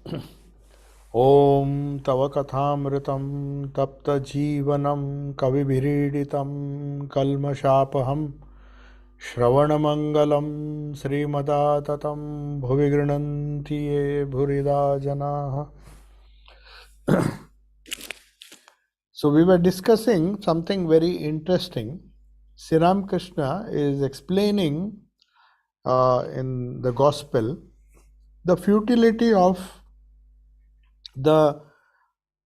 ॐ तव कथामृतं तप्तजीवनं कविभिरीडितं कल्मषापहं श्रवणमङ्गलं श्रीमदाततं भुवि गृह्णन्ति ये भूरिदा जनाः. So we were discussing something very interesting. Sri Ramakrishna is explaining in the gospel the futility of the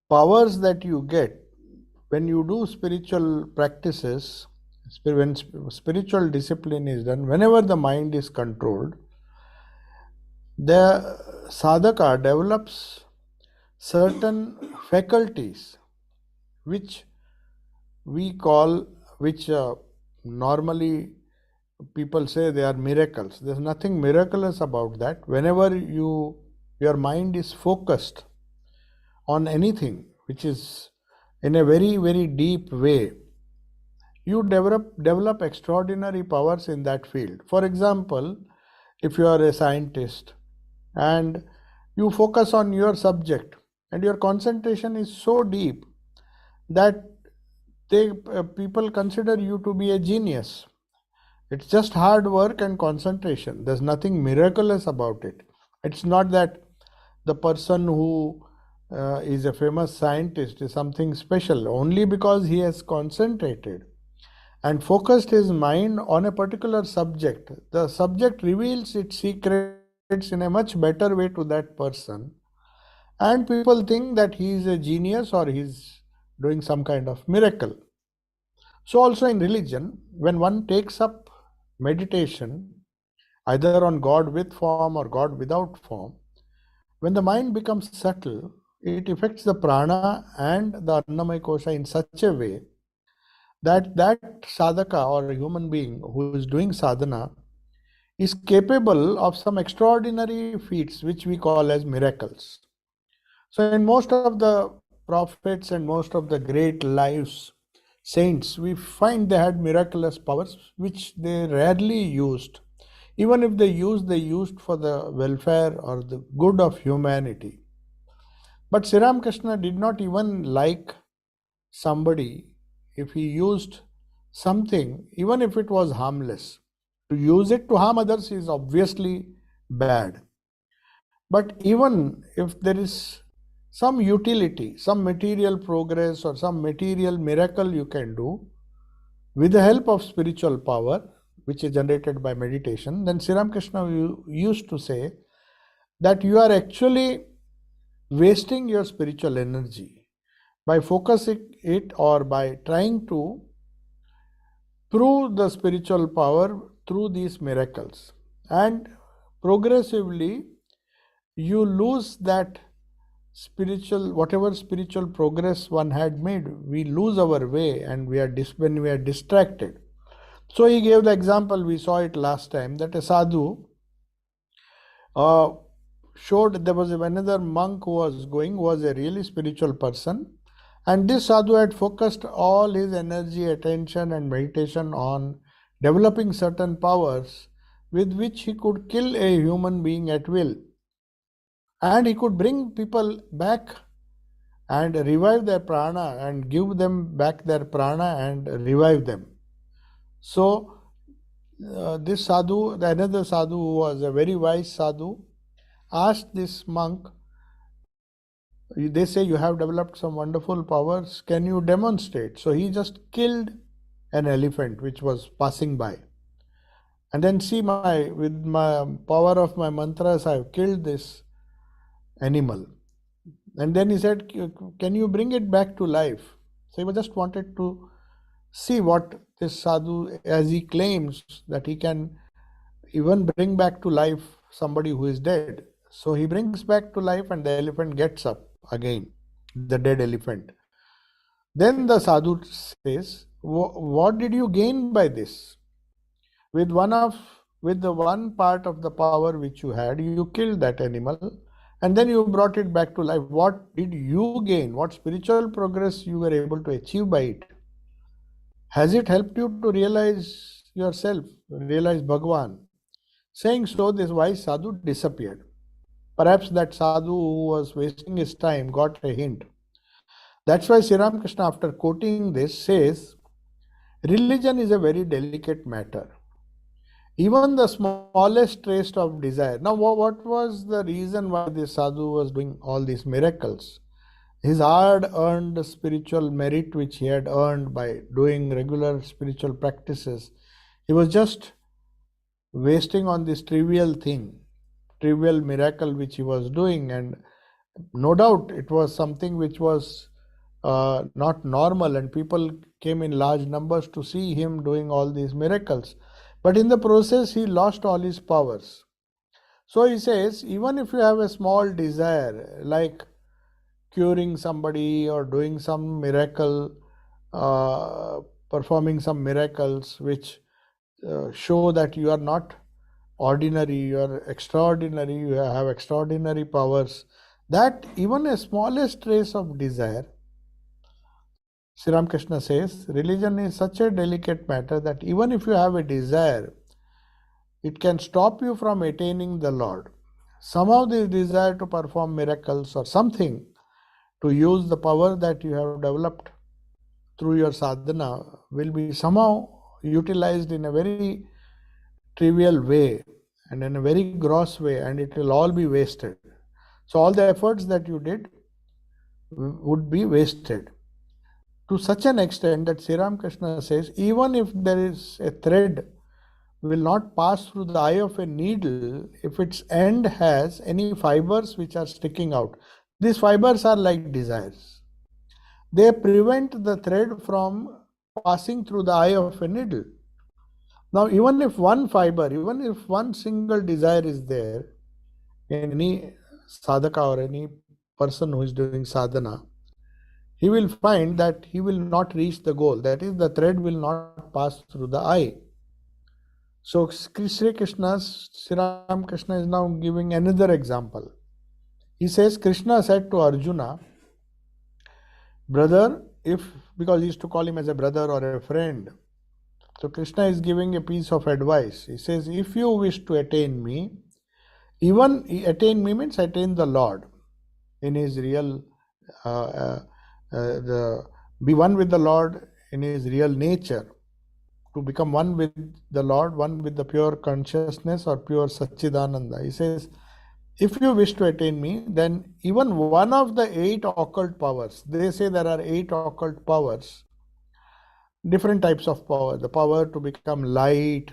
powers that you get when you do spiritual practices, when spiritual discipline is done, whenever the mind is controlled, the sadhaka develops certain faculties which we call, which normally people say they are miracles. There's nothing miraculous about that. Whenever your mind is focused on anything which is in a very, very deep way, you develop extraordinary powers in that field. For example, if you are a scientist and you focus on your subject and your concentration is so deep that people consider you to be a genius. It's just hard work and concentration. There's nothing miraculous about it. It's not that the person who is a famous scientist is something special only because he has concentrated and focused his mind on a particular subject. The subject reveals its secrets in a much better way to that person, and people think that he is a genius or he's doing some kind of miracle. So also in religion, when one takes up meditation, either on God with form or God without form, when the mind becomes subtle, it affects the prana and the annamaya kosha in such a way that sadhaka or a human being who is doing sadhana is capable of some extraordinary feats which we call as miracles. So in most of the prophets and most of the great lives, saints, we find they had miraculous powers which they rarely used. Even if they used for the welfare or the good of humanity. But Sri Ramakrishna did not even like somebody if he used something, even if it was harmless. To use it to harm others is obviously bad. But even if there is some utility, some material progress or some material miracle you can do with the help of spiritual power, which is generated by meditation, then Sri Ramakrishna used to say that you are actually wasting your spiritual energy by focusing it or by trying to prove the spiritual power through these miracles. And progressively, you lose that whatever spiritual progress one had made, we lose our way and when we are distracted. So he gave the example, we saw it last time, that a sadhu showed there was another monk who was a really spiritual person, and this sadhu had focused all his energy, attention and meditation on developing certain powers with which he could kill a human being at will, and he could bring people back and revive their prana and give them back their prana and revive them. So this sadhu, another sadhu who was a very wise sadhu, asked this monk, they say you have developed some wonderful powers, can you demonstrate? So he just killed an elephant which was passing by. And then see, with my power of my mantras, I have killed this animal. And then he said, can you bring it back to life? So he just wanted to see what this sadhu, as he claims that he can even bring back to life somebody who is dead. So he brings back to life and the elephant gets up again, the dead elephant. Then the sadhu says, what did you gain by this? With the one part of the power which you had, you killed that animal and then you brought it back to life. What did you gain? What spiritual progress you were able to achieve by it? Has it helped you to realize yourself, realize Bhagwan? Saying so, this wise sadhu disappeared. Perhaps that sadhu who was wasting his time got a hint. That's why Sri Ramakrishna, after quoting this, says, religion is a very delicate matter. Even the smallest trace of desire. Now, what was the reason why this sadhu was doing all these miracles? His hard earned spiritual merit, which he had earned by doing regular spiritual practices, he was just wasting on this trivial thing, trivial miracle which he was doing. And no doubt it was something which was not normal, and people came in large numbers to see him doing all these miracles. But in the process, he lost all his powers. So he says, even if you have a small desire, like curing somebody or doing some miracle, uh, performing some miracles which show that you are not ordinary, you are extraordinary, you have extraordinary powers, that even a smallest trace of desire, Sri Ramakrishna says, religion is such a delicate matter that even if you have a desire, it can stop you from attaining the Lord. Somehow this desire to perform miracles or something, to use the power that you have developed through your sadhana, will be somehow utilized in a very trivial way and in a very gross way, and it will all be wasted. So all the efforts that you did would be wasted. To such an extent that Sri Ramakrishna says, even if there is a thread will not pass through the eye of a needle if its end has any fibers which are sticking out. These fibers are like desires. They prevent the thread from passing through the eye of a needle. Now, even if one fiber, even if one single desire is there in any sadhaka or any person who is doing sadhana, he will find that he will not reach the goal. That is, the thread will not pass through the eye. So Sri Ramakrishna is now giving another example. He says, Krishna said to Arjuna, brother, because he used to call him as a brother or a friend. So Krishna is giving a piece of advice. He says, if you wish to attain me, even attain me means attain the Lord in his real, be one with the Lord in his real nature. To become one with the Lord, one with the pure consciousness or pure Satchidananda. He says, if you wish to attain me, then even one of the 8 occult powers, they say there are 8 occult powers, different types of power. The power to become light,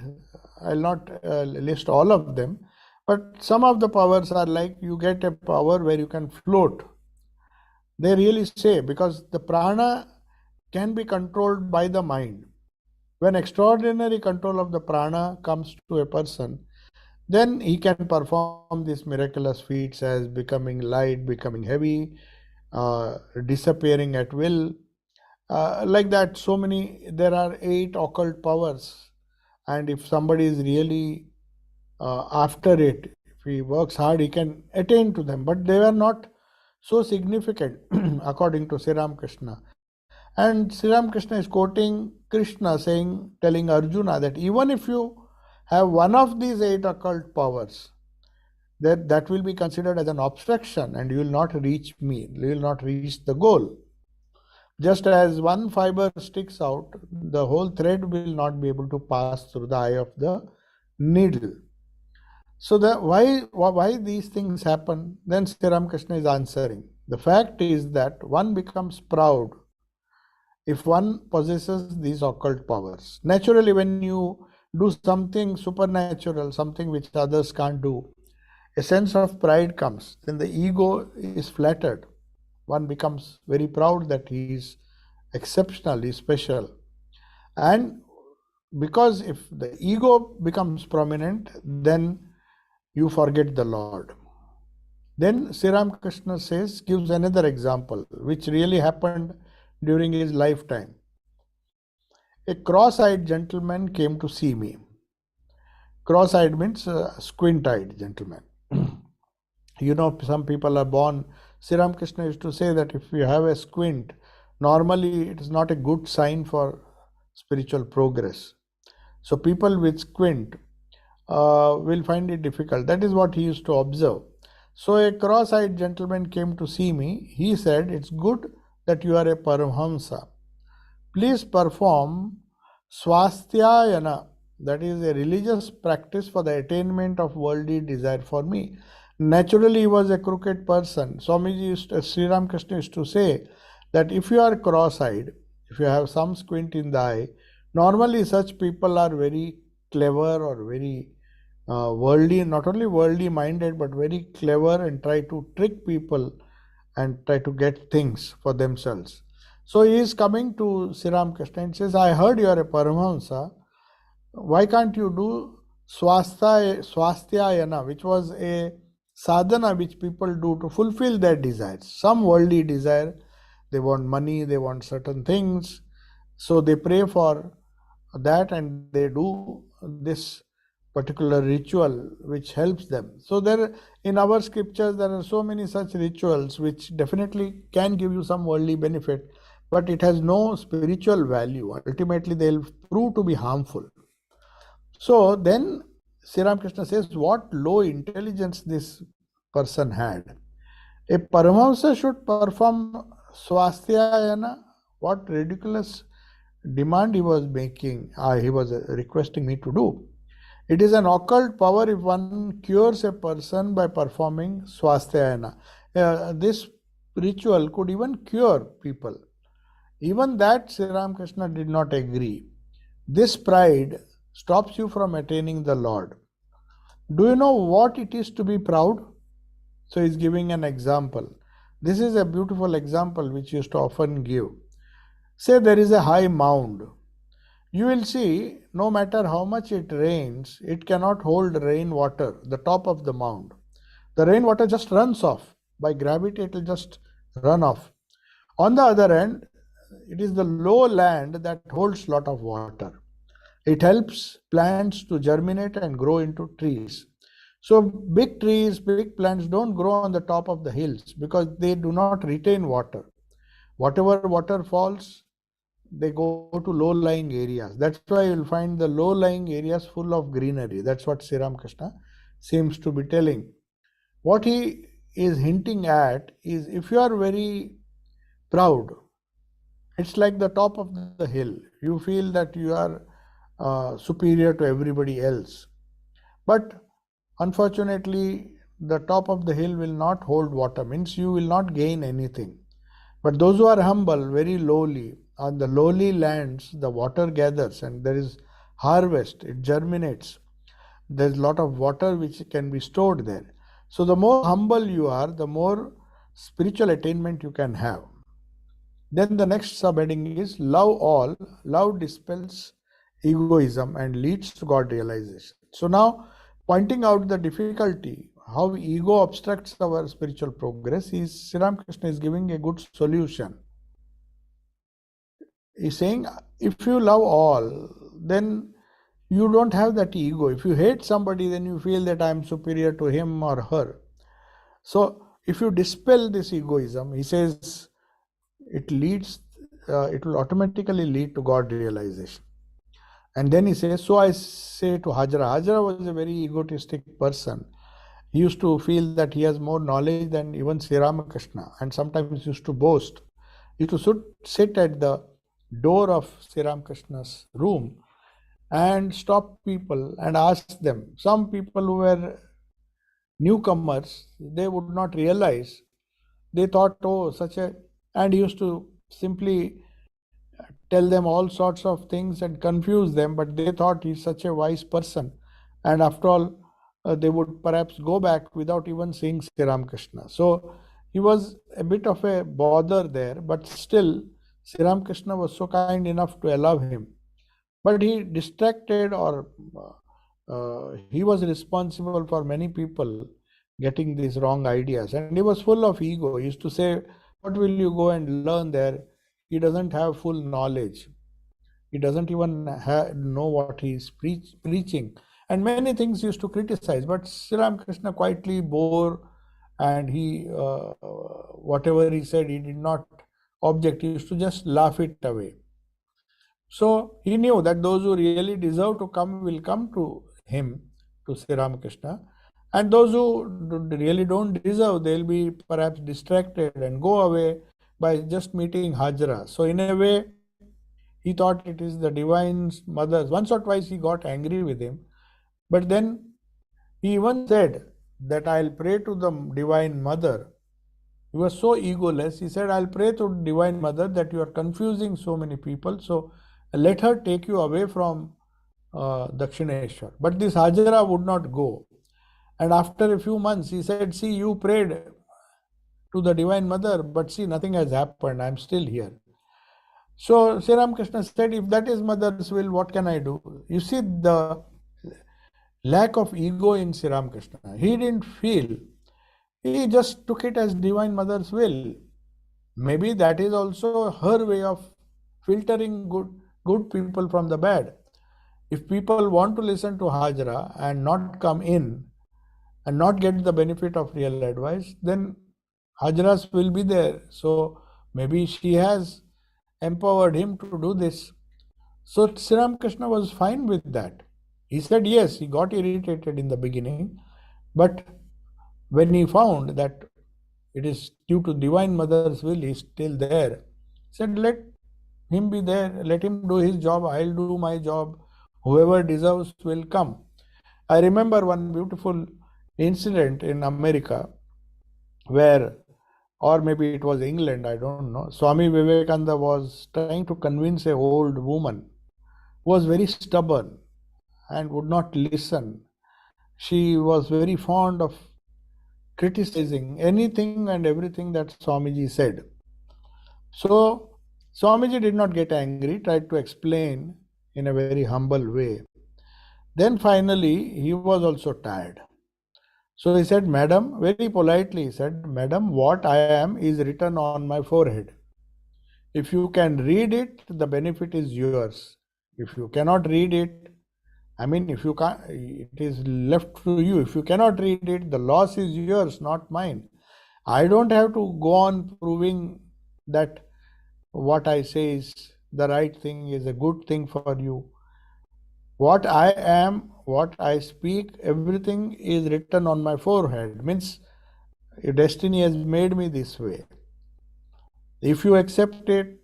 I'll not list all of them, but some of the powers are like you get a power where you can float. They really say, because the prana can be controlled by the mind. When extraordinary control of the prana comes to a person, then he can perform these miraculous feats as becoming light, becoming heavy, disappearing at will. Like that, there are 8 occult powers. And if somebody is really after it, if he works hard, he can attain to them. But they are not so significant, according to Sri Ramakrishna. And Sri Ramakrishna is quoting Krishna telling Arjuna that even if you have one of these 8 occult powers, that will be considered as an obstruction and you will not reach me, you will not reach the goal. Just as one fiber sticks out, the whole thread will not be able to pass through the eye of the needle. So why these things happen? Then Sri Ramakrishna is answering. The fact is that one becomes proud if one possesses these occult powers. Naturally, when you do something supernatural, something which others can't do, a sense of pride comes. Then the ego is flattered. One becomes very proud that he is exceptional, he is special. And because if the ego becomes prominent, then you forget the Lord. Then Sri Ramakrishna gives another example, which really happened during his lifetime. A cross-eyed gentleman came to see me. Cross-eyed means squint-eyed gentleman. Some people are born. Sri Ramakrishna used to say that if you have a squint, normally it is not a good sign for spiritual progress. So people with squint will find it difficult. That is what he used to observe. So a cross-eyed gentleman came to see me. He said, "It's good that you are a Paramhamsa. Please perform Swasthayana, that is a religious practice for the attainment of worldly desire for me." Naturally, he was a crooked person. Swamiji Sri Ramakrishna used to say that if you are cross-eyed, if you have some squint in the eye, normally such people are very clever or very worldly, not only worldly minded, but very clever and try to trick people and try to get things for themselves. So he is coming to Sri Ramakrishna and says, "I heard you are a Paramahamsa. Why can't you do Swasthyayana, which was a sadhana which people do to fulfill their desires? Some worldly desire, they want money, they want certain things. So they pray for that and they do this particular ritual which helps them. So there in our scriptures there are so many such rituals which definitely can give you some worldly benefit, but it has no spiritual value. Ultimately they'll prove to be harmful. So then Sri Ramakrishna says what low intelligence this person had. A Paramahamsa should perform Swasthayana. What ridiculous demand he was making, he was requesting me to do. It is an occult power if one cures a person by performing Swasthayana. This ritual could even cure people. Even that Sri Ramakrishna did not agree. This pride stops you from attaining the Lord. Do you know what it is to be proud? So he's giving an example. This is a beautiful example which he used to often give. Say there is a high mound. You will see no matter how much it rains, it cannot hold rainwater, the top of the mound. The rainwater just runs off. By gravity, it will just run off. On the other hand, it is the low land that holds lot of water. It helps plants to germinate and grow into trees. So big trees, big plants don't grow on the top of the hills because they do not retain water. Whatever water falls, they go to low-lying areas. That's why you'll find the low-lying areas full of greenery. That's what Sri Ramakrishna seems to be telling. What he is hinting at is if you are very proud, it's like the top of the hill. You feel that you are superior to everybody else. But unfortunately, the top of the hill will not hold water, means you will not gain anything. But those who are humble, very lowly, on the lowly lands, the water gathers and there is harvest, it germinates. There's a lot of water which can be stored there. So the more humble you are, the more spiritual attainment you can have. Then the next subheading is love all. Love dispels egoism and leads to God realization. So now pointing out the difficulty, how ego obstructs our spiritual progress, is Sri Ramakrishna is giving a good solution. He's saying if you love all, then you don't have that ego. If you hate somebody, then you feel that I am superior to him or her. So if you dispel this egoism, he says it will automatically lead to God realization. And then he says, so I say to Hajra. Hajra was a very egotistic person. He used to feel that he has more knowledge than even Sri Ramakrishna, and sometimes used to boast. He used to sit at the door of Sri Ramakrishna's room and stop people and ask them. Some people who were newcomers, they would not realize. They thought, oh, and he used to simply tell them all sorts of things and confuse them, but they thought he's such a wise person. And after all, they would perhaps go back without even seeing Sri Ramakrishna. So he was a bit of a bother there, but still Sri Ramakrishna was so kind enough to allow him. But he distracted, or he was responsible for many people getting these wrong ideas. And he was full of ego. He used to say, what will you go and learn there? He doesn't have full knowledge. He doesn't even know what he is preaching. And many things he used to criticize. But Sri Ramakrishna quietly bore, and he, whatever he said, he did not object. He used to just laugh it away. So he knew that those who really deserve to come will come to him, to Sri Ramakrishna. And those who really don't deserve, they'll be perhaps distracted and go away by just meeting Hajra. So, in a way, he thought it is the divine mother's. Once or twice he got angry with him, but then he even said that I'll pray to the divine mother. He was so egoless. He said, I'll pray to divine mother that you are confusing so many people. So let her take you away from Dakshineshwar. But this Hajara would not go. And after a few months, he said, see, you prayed to the divine mother, but see, nothing has happened. I'm still here. So Sri Ramakrishna said, if that is mother's will, what can I do? You see the lack of ego in Sri Ramakrishna. He didn't feel. He just took it as divine mother's will. Maybe that is also her way of filtering good people from the bad. If people want to listen to Hajra and not come in and not get the benefit of real advice, then Hajras will be there. So maybe she has empowered him to do this. So Sri Ramakrishna was fine with that. He said yes, he got irritated in the beginning, but when he found that it is due to divine mother's will, he is still there. He said, let him be there, let him do his job, I'll do my job. Whoever deserves will come. I remember one beautiful incident in America where, or maybe it was England, I don't know. Swami Vivekananda was trying to convince a old woman who was very stubborn and would not listen. She was very fond of criticizing anything and everything that Swamiji said. So Swamiji did not get angry, tried to explain in a very humble way. Then finally he was also tired. So he said, Madam, very politely he said, Madam, what I am is written on my forehead. If you can read it, the benefit is yours. If you cannot read it, I mean, if you can't, it is left to you. If you cannot read it, the loss is yours, not mine. I don't have to go on proving that what I say is the right thing, is a good thing for you. What I am, what I speak, everything is written on my forehead. Means destiny has made me this way. If you accept it,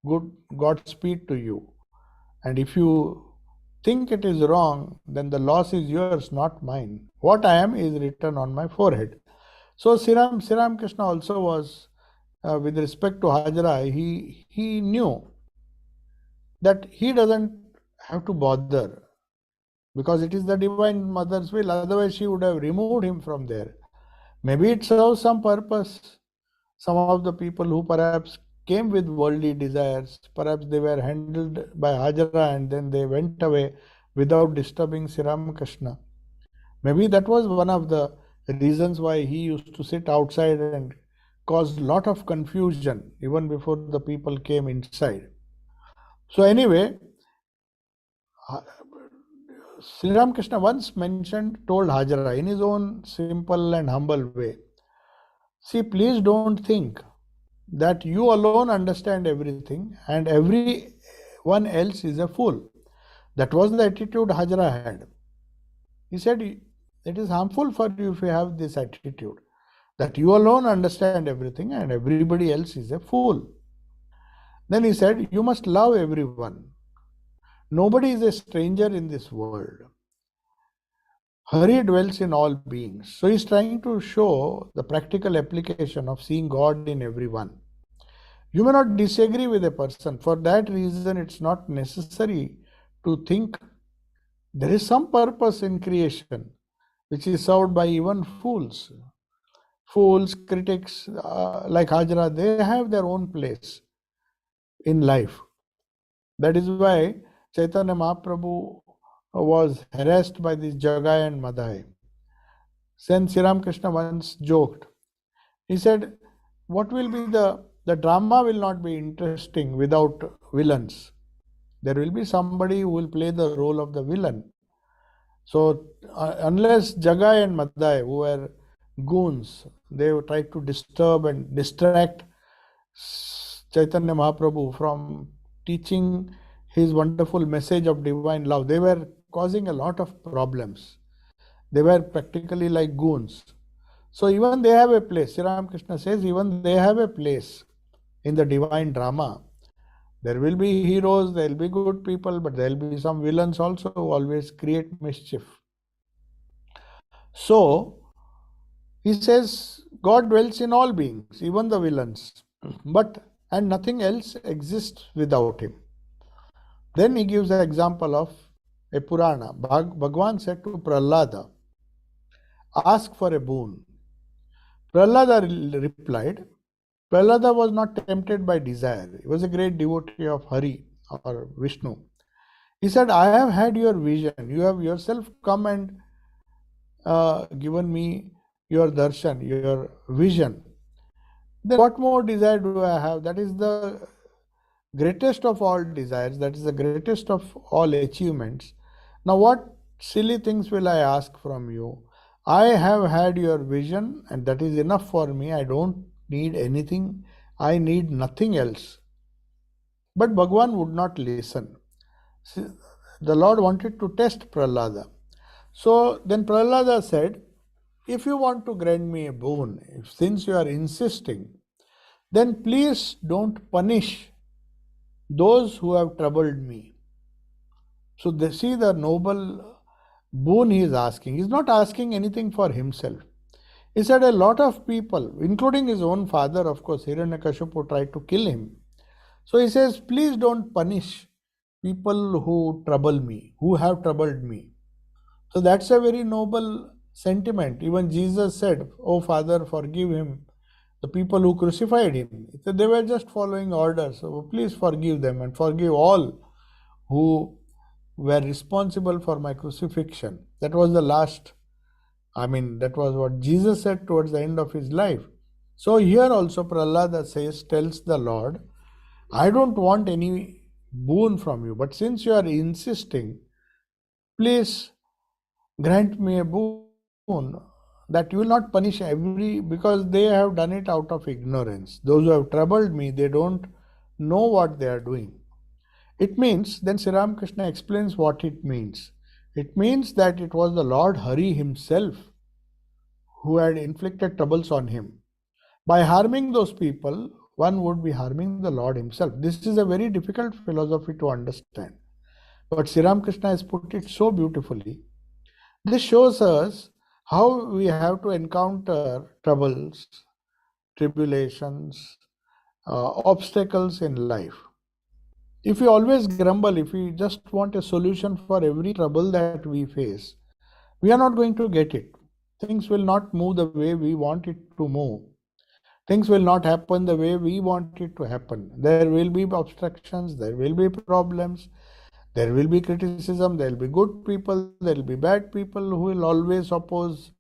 good Godspeed to you. And if you think it is wrong, then the loss is yours, not mine. What I am is written on my forehead. So Sri Ramakrishna also was, with respect to Hajra, he knew that he doesn't have to bother because it is the divine mother's will. Otherwise, she would have removed him from there. Maybe it serves some purpose. Some of the people who perhaps came with worldly desires, perhaps they were handled by Hajra and then they went away without disturbing Sri Ramakrishna. Maybe that was one of the reasons why he used to sit outside and cause a lot of confusion even before the people came inside. So anyway, Sri Ramakrishna once told Hajra in his own simple and humble way, see, please don't think that you alone understand everything and everyone else is a fool. That was the attitude Hajra had. He said, it is harmful for you if you have this attitude, that you alone understand everything and everybody else is a fool. Then he said, you must love everyone. Nobody is a stranger in this world. Hari dwells in all beings. So he's trying to show the practical application of seeing God in everyone. You may not disagree with a person. For that reason, it's not necessary to think there is some purpose in creation which is served by even fools. Fools, critics like Hajra, they have their own place in life. That is why Chaitanya Mahaprabhu was harassed by this Jagai and Madhai. Then Sri Ramakrishna once joked. He said, what will be the drama will not be interesting without villains. There will be somebody who will play the role of the villain. So unless Jagai and Madhai, who were goons, they tried to disturb and distract Chaitanya Mahaprabhu from teaching his wonderful message of divine love. They were causing a lot of problems. They were practically like goons. So even they have a place. Sri Ramakrishna says even they have a place in the divine drama. There will be heroes, there will be good people, but there will be some villains also who always create mischief. So he says God dwells in all beings, even the villains, but and nothing else exists without him. Then he gives the example of a Purana. Bhagwan said to Prahlada, ask for a boon. Prahlada replied, Prahlada was not tempted by desire. He was a great devotee of Hari or Vishnu. He said, I have had your vision. You have yourself come and given me your darshan, your vision. Then what more desire do I have? That is the greatest of all desires. That is the greatest of all achievements. Now what silly things will I ask from you? I have had your vision and that is enough for me. I don't need anything. I need nothing else. But Bhagwan would not listen. The Lord wanted to test Prahlada. So then Prahlada said, if you want to grant me a boon, since you are insisting, then please don't punish those who have troubled me. So they see the noble boon he is asking. He is not asking anything for himself. He said a lot of people, including his own father, of course, Hiranyakashipu tried to kill him. So he says, please don't punish people who trouble me, who have troubled me. So that's a very noble sentiment. Even Jesus said, oh Father, forgive him, the people who crucified him. So they were just following orders. So please forgive them and forgive all who were responsible for my crucifixion. That was the last, that was what Jesus said towards the end of his life. So here also Prahlada tells the Lord, I don't want any boon from you, but since you are insisting, please grant me a boon that you will not punish because they have done it out of ignorance. Those who have troubled me, they don't know what they are doing. It means, then Sri Ramakrishna explains what it means. It means that it was the Lord Hari himself who had inflicted troubles on him. By harming those people, one would be harming the Lord himself. This is a very difficult philosophy to understand. But Sri Ramakrishna has put it so beautifully. This shows us how we have to encounter troubles, tribulations, obstacles in life. If we always grumble, if we just want a solution for every trouble that we face, we are not going to get it. Things will not move the way we want it to move. Things will not happen the way we want it to happen. There will be obstructions, there will be problems, there will be criticism, there will be good people, there will be bad people who will always oppose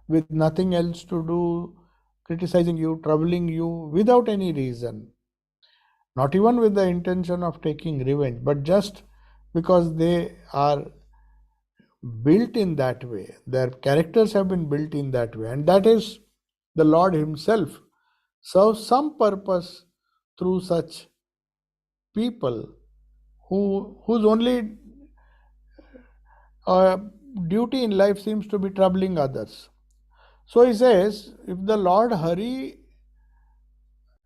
with nothing else to do, criticizing you, troubling you without any reason. Not even with the intention of taking revenge, but just because they are built in that way. Their characters have been built in that way. And that is the Lord himself serves some purpose through such people whose only duty in life seems to be troubling others. So he says, if the Lord Hari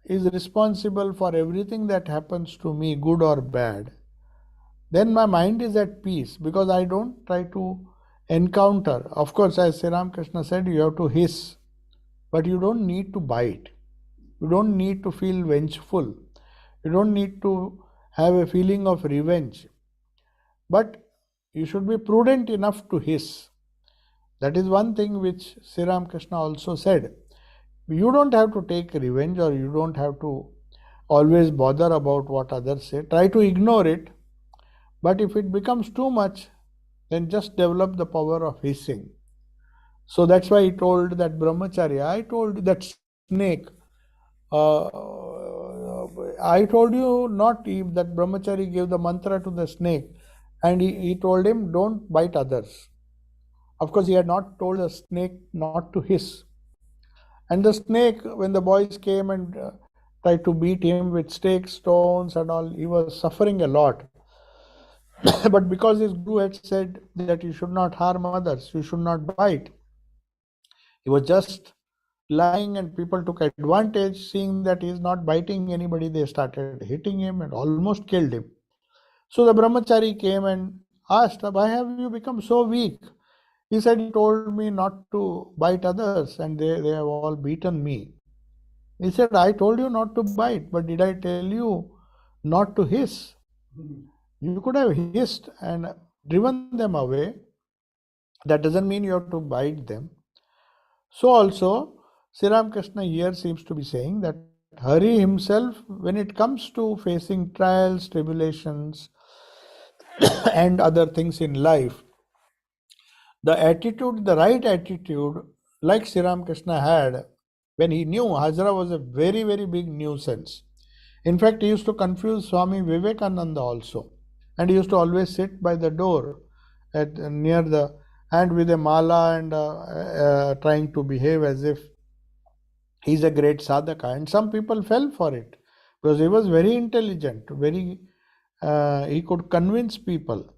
is responsible for everything that happens to me, good or bad, then my mind is at peace because I don't try to encounter. Of course, as Sri Ramakrishna said, you have to hiss, but you don't need to bite. You don't need to feel vengeful. You don't need to have a feeling of revenge. But you should be prudent enough to hiss. That is one thing which Sri Ramakrishna also said. You don't have to take revenge or you don't have to always bother about what others say. Try to ignore it. But if it becomes too much, then just develop the power of hissing. So that's why he told that brahmacharya, I told that snake, I told you not, that brahmachari gave the mantra to the snake and he told him don't bite others. Of course, he had not told the snake not to hiss. And the snake, when the boys came and tried to beat him with sticks, stones and all, he was suffering a lot. But because his guru had said that you should not harm others, you should not bite, he was just lying, and people took advantage. Seeing that he is not biting anybody, they started hitting him and almost killed him. So the brahmachari came and asked, "Why have you become so weak?" He said, "You told me not to bite others, and they have all beaten me." He said, "I told you not to bite, but did I tell you not to hiss? You could have hissed and driven them away. That doesn't mean you have to bite them." So also, Sri Ramakrishna here seems to be saying that Hari himself, when it comes to facing trials, tribulations, and other things in life, the attitude, the right attitude, like Sri Ramakrishna had when he knew Hajra was a very, very big nuisance. In fact, he used to confuse Swami Vivekananda also, and he used to always sit by the door at near the and with a mala and trying to behave as if he's a great sadhaka. And some people fell for it because he was very intelligent, very he could convince people,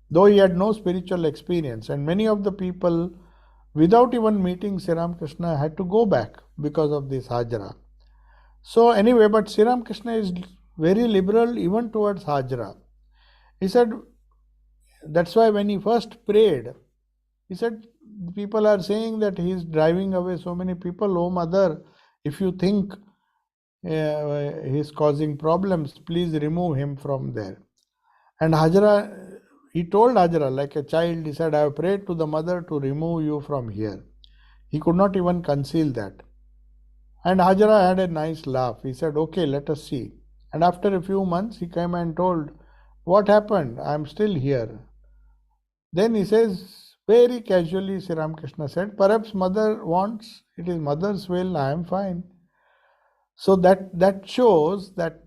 though he had no spiritual experience. And many of the people, without even meeting Sri Ramakrishna, had to go back because of this Hajra. So anyway, but Sri Ramakrishna is very liberal even towards Hajra. He said, that's why when he first prayed, he said, people are saying that he is driving away so many people. Oh mother, if you think he is causing problems, please remove him from there. And Hajra, he told Hajra like a child, he said, I have prayed to the mother to remove you from here. He could not even conceal that. And Hajra had a nice laugh. He said, okay, let us see. And after a few months, he came and told, what happened? I am still here. Then he says, very casually, Sri Ramakrishna said, perhaps mother wants, it is mother's will, I am fine. So that shows that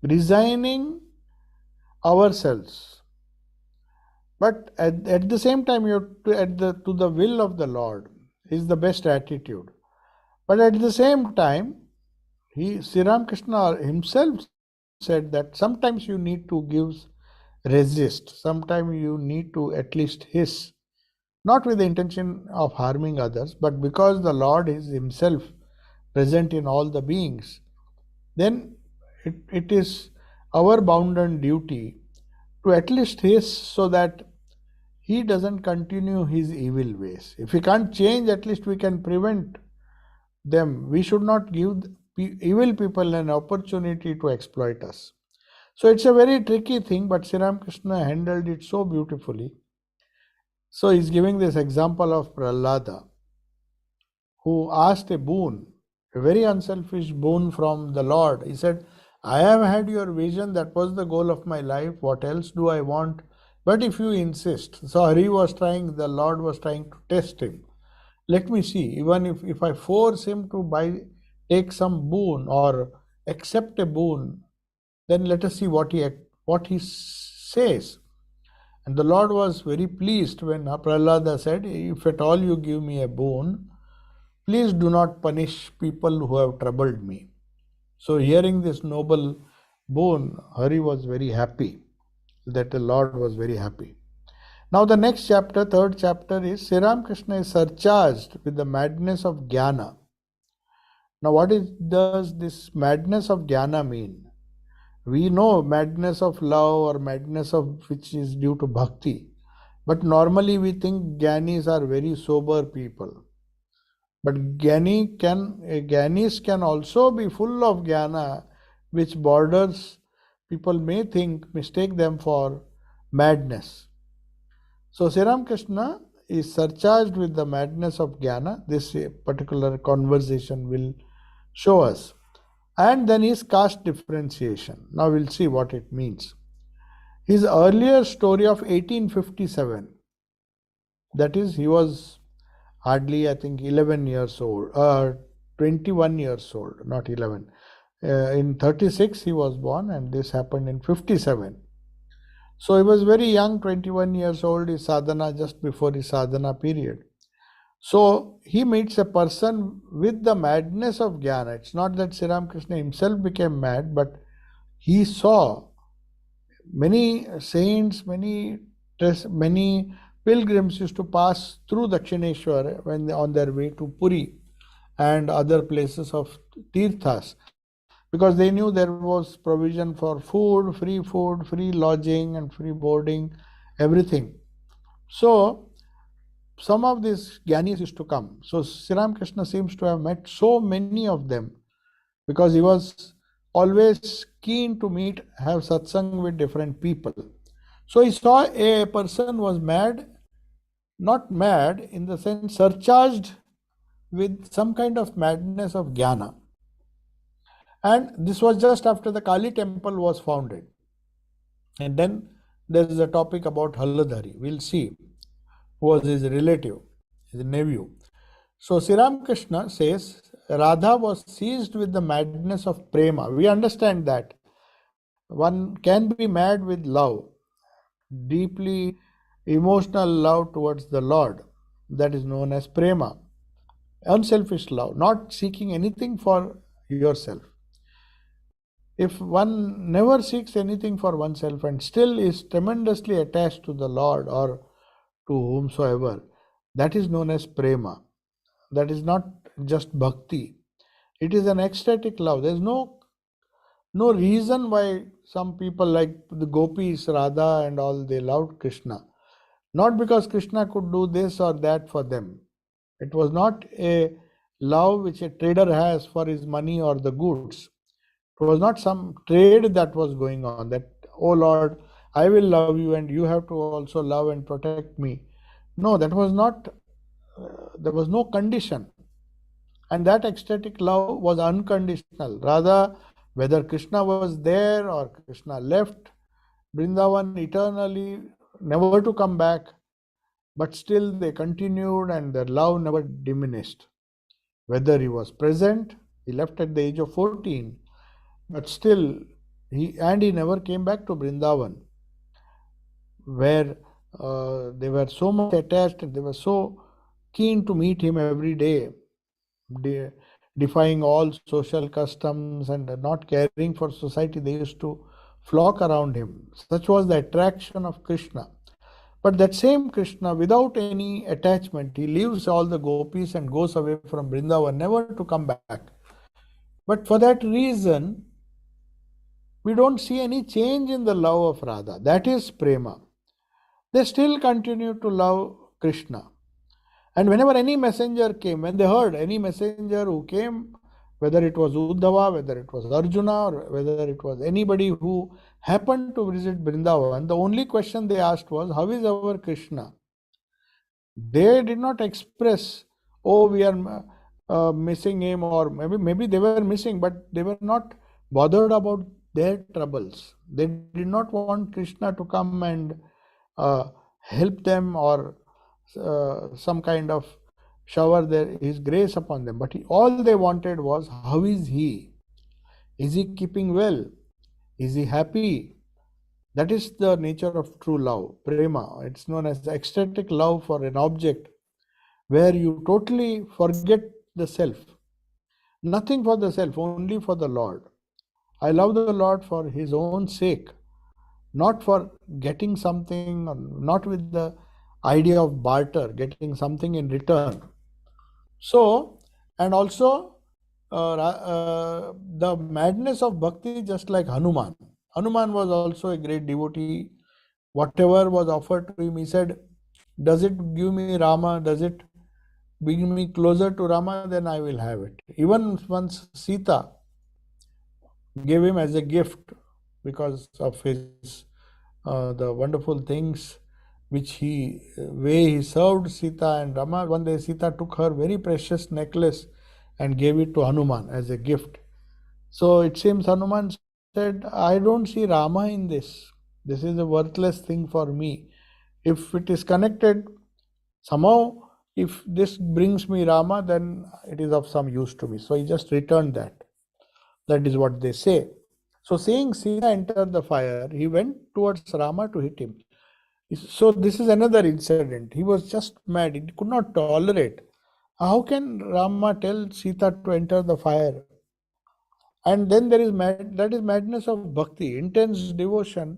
resigning ourselves, but at the same time, you have to the will of the Lord is the best attitude. But at the same time, Sri Ramakrishna himself said that sometimes you need to resist. Sometimes you need to at least hiss, not with the intention of harming others, but because the Lord is himself present in all the beings. Then it is our bounden duty to at least hiss so that he doesn't continue his evil ways. If we can't change, at least we can prevent them. We should not give evil people an opportunity to exploit us. So it's a very tricky thing, but Sri Ramakrishna handled it so beautifully. So he's giving this example of Prahlada, who asked a boon, a very unselfish boon from the Lord. He said, I have had your vision, that was the goal of my life. What else do I want? But if you insist, so the Lord was trying to test him. Let me see, even if I force him to take some boon or accept a boon, then let us see what he says. And the Lord was very pleased when Prahlada said, if at all you give me a boon, please do not punish people who have troubled me. So hearing this noble boon, Hari was very happy, that the Lord was very happy. Now the next chapter, third chapter, is Sri Ramakrishna is surcharged with the madness of jnana. Now does this madness of jnana mean? We know madness of love or madness of which is due to bhakti. But normally we think jnanis are very sober people. But jnanis can also be full of jnana, which borders, people may mistake them for madness. So Sri Ramakrishna is surcharged with the madness of jnana. This particular conversation will show us. And then his caste differentiation. Now we'll see what it means. His earlier story of 1857, that is, he was hardly, I think, 11 years old, 21 years old, not 11. In 36 he was born, and this happened in 57. So he was very young, 21 years old, his sadhana, just before his sadhana period. So he meets a person with the madness of jnana. It's not that Sri Ramakrishna himself became mad, but he saw Many saints, many pilgrims used to pass through Dakshineshwar when on their way to Puri and other places of tirthas, because they knew there was provision for food, free lodging, and free boarding, everything. So some of these Gyanis used to come. So Sri Ramakrishna seems to have met so many of them because he was always keen to meet, have satsang with different people. So he saw a person was mad, not mad in the sense surcharged with some kind of madness of jnana. And this was just after the Kali temple was founded. And then there is a topic about Halladhari. We'll see who was his relative, his nephew. So Sri Ramakrishna says Radha was seized with the madness of prema. We understand that one can be mad with love, deeply emotional love towards the Lord. That is known as prema. Unselfish love, not seeking anything for yourself. If one never seeks anything for oneself and still is tremendously attached to the Lord or to whomsoever, that is known as prema. That is not just bhakti. It is an ecstatic love. There is no reason why some people like the gopis, Radha and all, they loved Krishna. Not because Krishna could do this or that for them. It was not a love which a trader has for his money or the goods. It was not some trade that was going on, that, oh Lord, I will love you and you have to also love and protect me. No, that was not, there was no condition. And that ecstatic love was unconditional. Rather, whether Krishna was there or Krishna left Vrindavan eternally, never to come back, but still they continued and their love never diminished. Whether he was present, he left at the age of 14, but still he never came back to Vrindavan, where they were so much attached and they were so keen to meet him every day, defying all social customs and not caring for society. They used to flock around him. Such was the attraction of Krishna. But that same Krishna, without any attachment, he leaves all the gopis and goes away from Vrindavan, never to come back. But for that reason, we don't see any change in the love of Radha. That is prema. They still continue to love Krishna. And whenever any messenger came, when they heard any messenger who came, whether it was Uddhava, whether it was Arjuna, or whether it was anybody who happened to visit Vrindavan, the only question they asked was, how is our Krishna? They did not express, oh, we are missing him, or maybe they were missing, but they were not bothered about their troubles. They did not want Krishna to come and help them or some kind of shower his grace upon them. But all they wanted was, how is he? Is he keeping well? Is he happy? That is the nature of true love, prema. It's known as ecstatic love for an object, where you totally forget the self. Nothing for the self, only for the Lord. I love the Lord for his own sake, not for getting something, not with the idea of barter, getting something in return. So, and also the madness of bhakti, just like Hanuman. Hanuman was also a great devotee. Whatever was offered to him, he said, does it give me Rama? Does it bring me closer to Rama? Then I will have it. Even once Sita gave him as a gift because of his the wonderful things which way he served Sita and Rama. One day Sita took her very precious necklace and gave it to Hanuman as a gift. So it seems Hanuman said, I don't see Rama in this. This is a worthless thing for me. If it is connected somehow, if this brings me Rama, then it is of some use to me. So he just returned that. That is what they say. So seeing Sita enter the fire, he went towards Rama to hit him. So this is another incident. He was just mad. He could not tolerate. How can Rama tell Sita to enter the fire? And then there is that is madness of bhakti, intense devotion.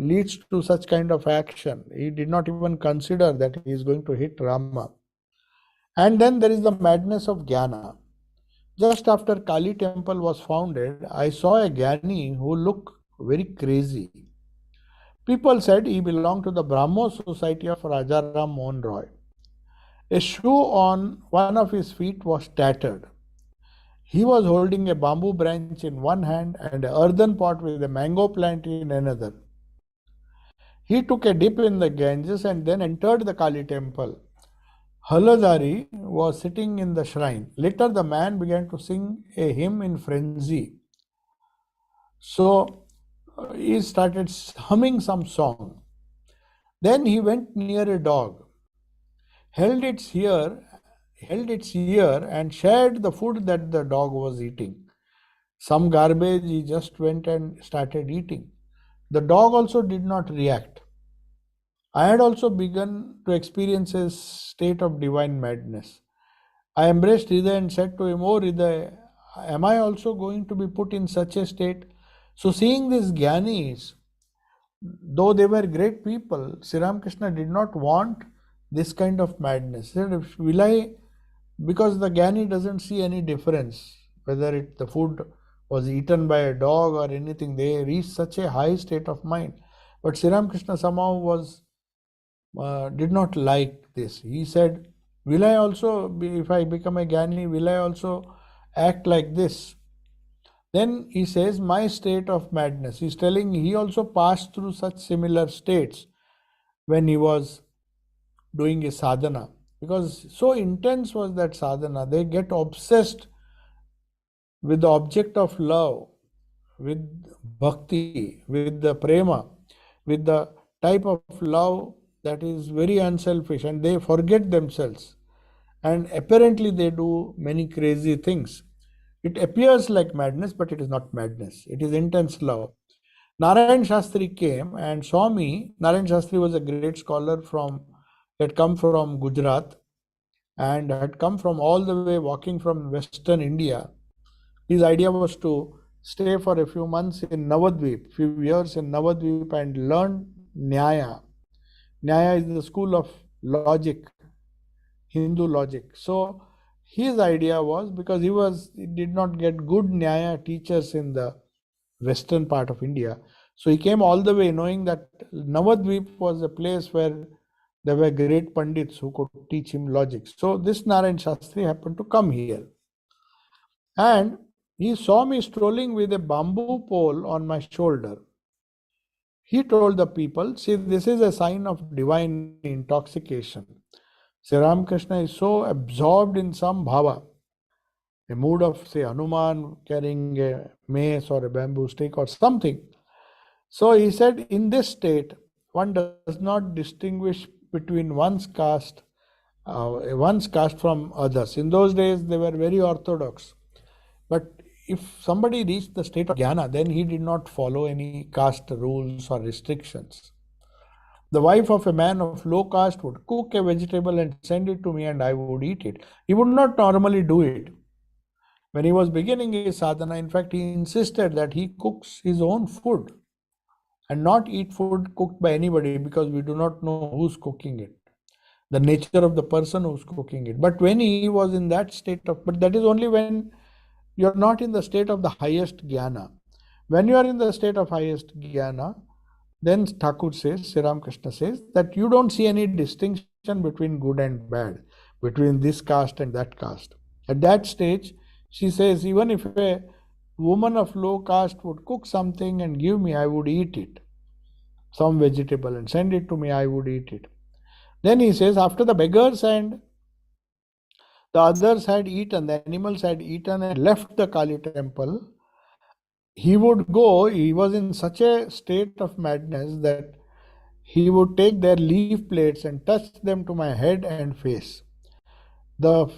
leads to such kind of action. He did not even consider that he is going to hit Rama. And then there is the madness of Jnana. Just after Kali temple was founded, I saw a Jnani who looked very crazy. People said he belonged to the Brahmo society of Rajaram Mohan Roy. A shoe on one of his feet was tattered. He was holding a bamboo branch in one hand and an earthen pot with a mango plant in another. He took a dip in the Ganges and then entered the Kali temple. Haladari was sitting in the shrine. Later, the man began to sing a hymn in frenzy. So he started humming some song. Then he went near a dog, held its ear and shared the food that the dog was eating. Some garbage he just went and started eating. The dog also did not react. I had also begun to experience a state of divine madness. I embraced Hriday and said to him, "Oh Hriday, am I also going to be put in such a state?" So seeing these Gyanis, though they were great people, Sri Ramakrishna did not want this kind of madness. He said, "Will I?" Because the Gyani doesn't see any difference whether the food was eaten by a dog or anything. They reach such a high state of mind. But Sri Ramakrishna somehow did not like this. He said, "Will I also if I become a Gyani, will I also act like this?" Then he says, "My state of madness." He's telling he also passed through such similar states when he was doing a sadhana. Because so intense was that sadhana, they get obsessed with the object of love, with bhakti, with the prema, with the type of love that is very unselfish, and they forget themselves. And apparently they do many crazy things. It appears like madness, but it is not madness. It is intense love. Narayan Shastri came and saw me. Narayan Shastri was a great scholar had come from Gujarat and had come from all the way walking from Western India. His idea was to stay for a few months in Navadvip, few years in Navadvip and learn Nyaya. Nyaya is the school of logic, Hindu logic. So his idea was, because he did not get good Nyaya teachers in the western part of India. So he came all the way knowing that Navadvip was a place where there were great Pandits who could teach him logic. So this Narayan Shastri happened to come here. And he saw me strolling with a bamboo pole on my shoulder. He told the people, "See, this is a sign of divine intoxication." Sri Ramakrishna is so absorbed in some bhava, a mood of, say, Hanuman carrying a mace or a bamboo stick or something. So he said, in this state, one does not distinguish between one's caste from others. In those days, they were very orthodox. But if somebody reached the state of jnana, then he did not follow any caste rules or restrictions. The wife of a man of low caste would cook a vegetable and send it to me and I would eat it. He would not normally do it. When he was beginning his sadhana, in fact, he insisted that he cooks his own food and not eat food cooked by anybody, because we do not know who's cooking it, the nature of the person who's cooking it. But when he was in that state of, but that is only when you're not in the state of the highest jnana. When you are in the state of highest jnana, then Thakur says, Sri Ramakrishna says, that you don't see any distinction between good and bad, between this caste and that caste. At that stage, she says, even if a woman of low caste would cook something and give me, I would eat it. Some vegetable and send it to me, I would eat it. Then he says, after the beggars and the others had eaten, the animals had eaten and left the Kali temple, he would go, he was in such a state of madness that he would take their leaf plates and touch them to my head and face. The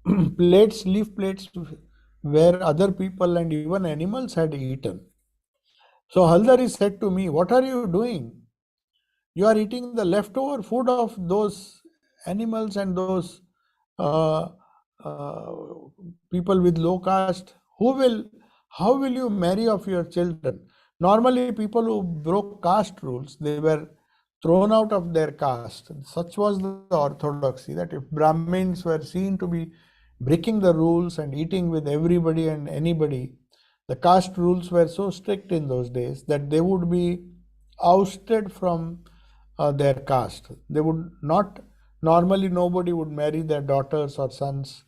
leaf plates where other people and even animals had eaten. So Haldari said to me, "What are you doing? You are eating the leftover food of those animals and those uh, uh, people with low caste. How will you marry off your children?" Normally, people who broke caste rules, they were thrown out of their caste. Such was the orthodoxy that if Brahmins were seen to be breaking the rules and eating with everybody and anybody, the caste rules were so strict in those days that they would be ousted from their caste. They would not, normally, nobody would marry their daughters or sons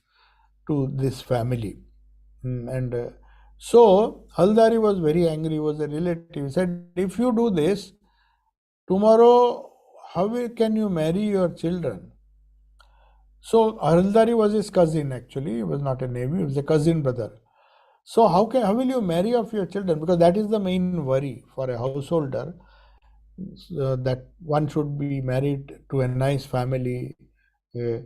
to this family. And so Haldari was very angry. He was a relative. He said, if you do this, tomorrow, can you marry your children? So Haldari was his cousin actually. He was not a nephew, he was a cousin brother. So how will you marry off your children? Because that is the main worry for a householder, that one should be married to a nice family, uh,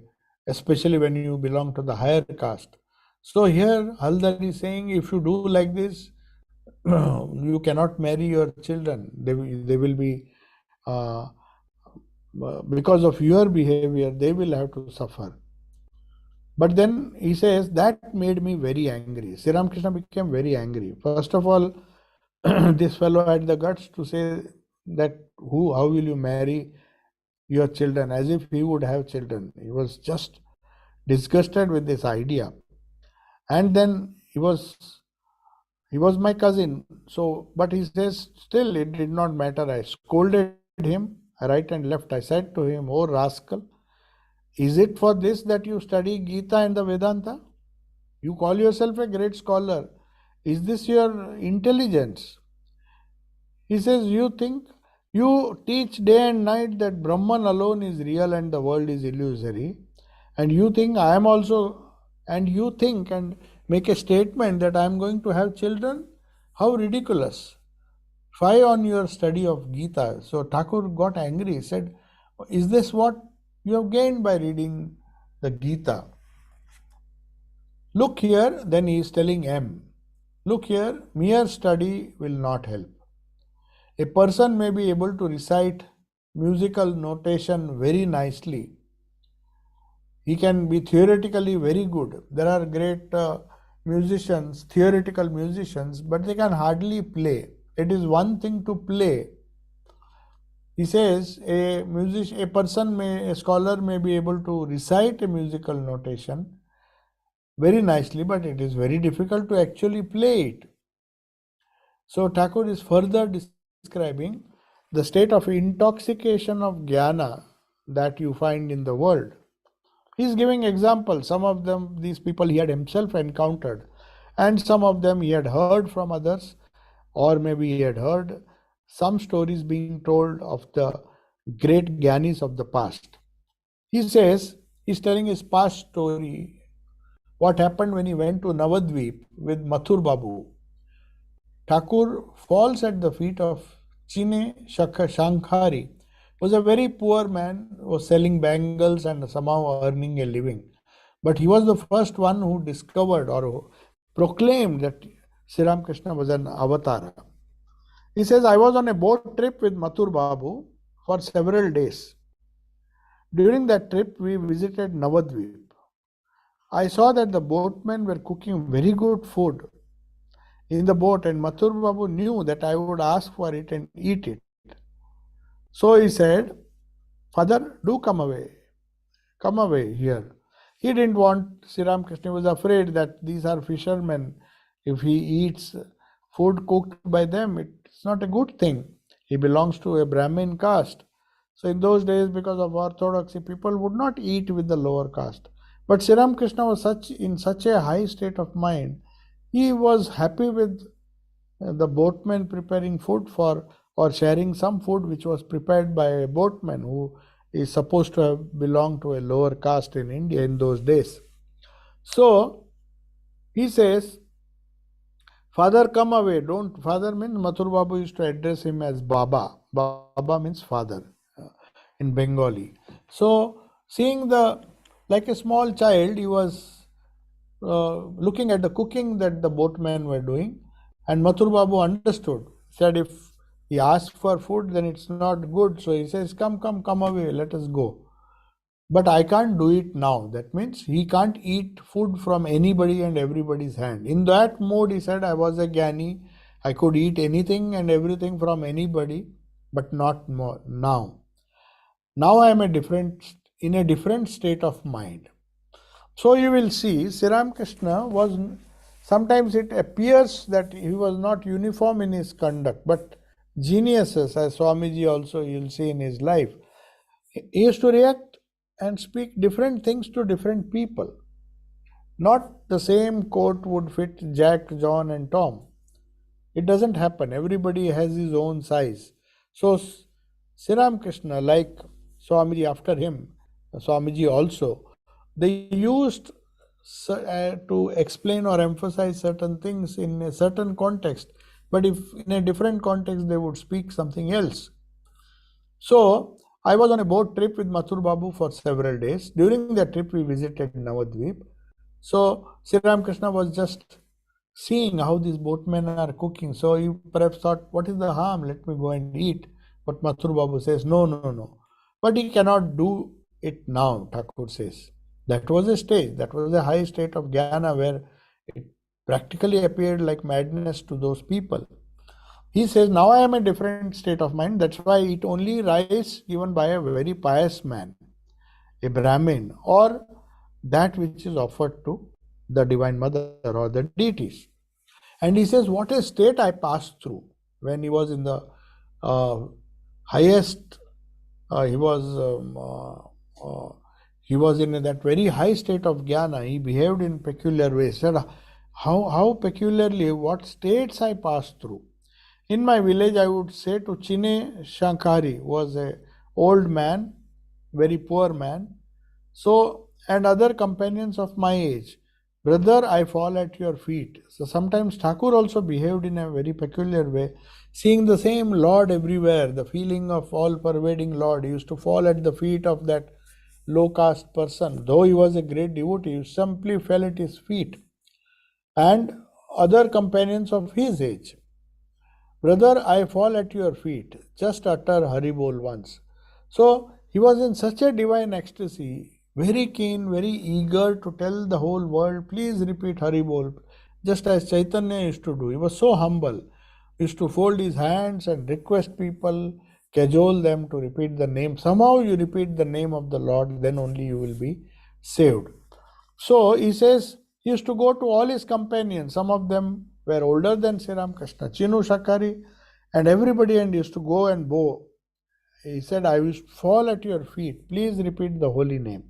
especially when you belong to the higher caste. So here Haldari is saying, if you do like this, you cannot marry your children. They will be, because of your behavior, they will have to suffer. But then he says, that made me very angry. Sri Ramakrishna became very angry. First of all, this fellow had the guts to say that how will you marry your children, as if he would have children. He was just disgusted with this idea. And then he was my cousin. So, but he says, still it did not matter. I scolded him right and left. I said to him, oh rascal, is it for this that you study Gita and the Vedanta? You call yourself a great scholar. Is this your intelligence? He says, you teach day and night that Brahman alone is real and the world is illusory. And you think I am also, and you think and make a statement that I am going to have children? How ridiculous. Try on your study of Gita. So Thakur got angry. He said, is this what you have gained by reading the Gita? Look here, then he is telling M. Look here, mere study will not help. A person may be able to recite musical notation very nicely. He can be theoretically very good. There are great musicians, theoretical musicians, but they can hardly play. It is one thing to play. He says a scholar may be able to recite a musical notation very nicely, but it is very difficult to actually play it. So Thakur is further describing the state of intoxication of jnana that you find in the world. He is giving examples. Some of them, these people he had himself encountered, and some of them he had heard from others, or maybe he had heard some stories being told of the great jnanis of the past. He says, he's telling his past story, what happened when he went to Navadvip with Mathur Babu. Thakur falls at the feet of Chine Shankhari, was a very poor man, was selling bangles and somehow earning a living. But he was the first one who discovered or who proclaimed that Sri Ramakrishna was an avatar. He says, I was on a boat trip with Mathur Babu for several days. During that trip, we visited Navadvip. I saw that the boatmen were cooking very good food in the boat, and Mathur Babu knew that I would ask for it and eat it. So he said, Father, do come away here. He didn't want, Sri Ramakrishna was afraid that these are fishermen. If he eats food cooked by them, it's not a good thing. He belongs to a Brahmin caste. So in those days, because of orthodoxy, people would not eat with the lower caste. But Sri Ramakrishna was in such a high state of mind. He was happy with the boatmen preparing food or sharing some food which was prepared by a boatman who is supposed to have belonged to a lower caste in India in those days. So he says, Father, come away. Don't. Father means Mathur Babu used to address him as Baba. Baba means father in Bengali. So seeing like a small child, he was looking at the cooking that the boatmen were doing, and Mathur Babu understood. Said if he asks for food, then it's not good. So he says, come away, let us go. But I can't do it now. That means he can't eat food from anybody and everybody's hand. In that mode, he said, I was a jnani. I could eat anything and everything from anybody, but not more now. Now I am in a different state of mind. So you will see, Sri Ramakrishna was, sometimes it appears that he was not uniform in his conduct, but geniuses, as Swamiji also you will see in his life, he used to react and speak different things to different people. Not the same coat would fit Jack, John, and Tom. It doesn't happen. Everybody has his own size. So Sri Ramakrishna, like Swamiji after him, Swamiji also, they used to explain or emphasize certain things in a certain context. But if in a different context they would speak something else. So I was on a boat trip with Mathur Babu for several days. During that trip we visited Navadvip. So Sri Ramakrishna was just seeing how these boatmen are cooking. So he perhaps thought, what is the harm? Let me go and eat. But Mathur Babu says, no, no, no. But he cannot do it now, Thakur says. That was a stage, that was a high state of jnana where it practically appeared like madness to those people. He says, now I am a different state of mind. That's why it only rice given by a very pious man, a Brahmin, or that which is offered to the Divine Mother or the deities. And he says, what a state I passed through when he was in the highest, he was in that very high state of jnana. He behaved in peculiar ways. Said, how peculiarly, what states I passed through. In my village, I would say to Chine Shankari, was a old man, very poor man. So, and other companions of my age, brother, I fall at your feet. So sometimes Thakur also behaved in a very peculiar way, seeing the same Lord everywhere, the feeling of all-pervading Lord. He used to fall at the feet of that low-caste person. Though he was a great devotee, he simply fell at his feet. And other companions of his age. Brother, I fall at your feet. Just utter Haribol once. So he was in such a divine ecstasy, very keen, very eager to tell the whole world, please repeat Haribol, just as Chaitanya used to do. He was so humble. He used to fold his hands and request people, cajole them to repeat the name. Somehow you repeat the name of the Lord, then only you will be saved. So he says, he used to go to all his companions. Some of them were older than Sri Ramakrishna, Chinu Shakari, and everybody, and used to go and bow. He said, I will fall at your feet. Please repeat the holy name.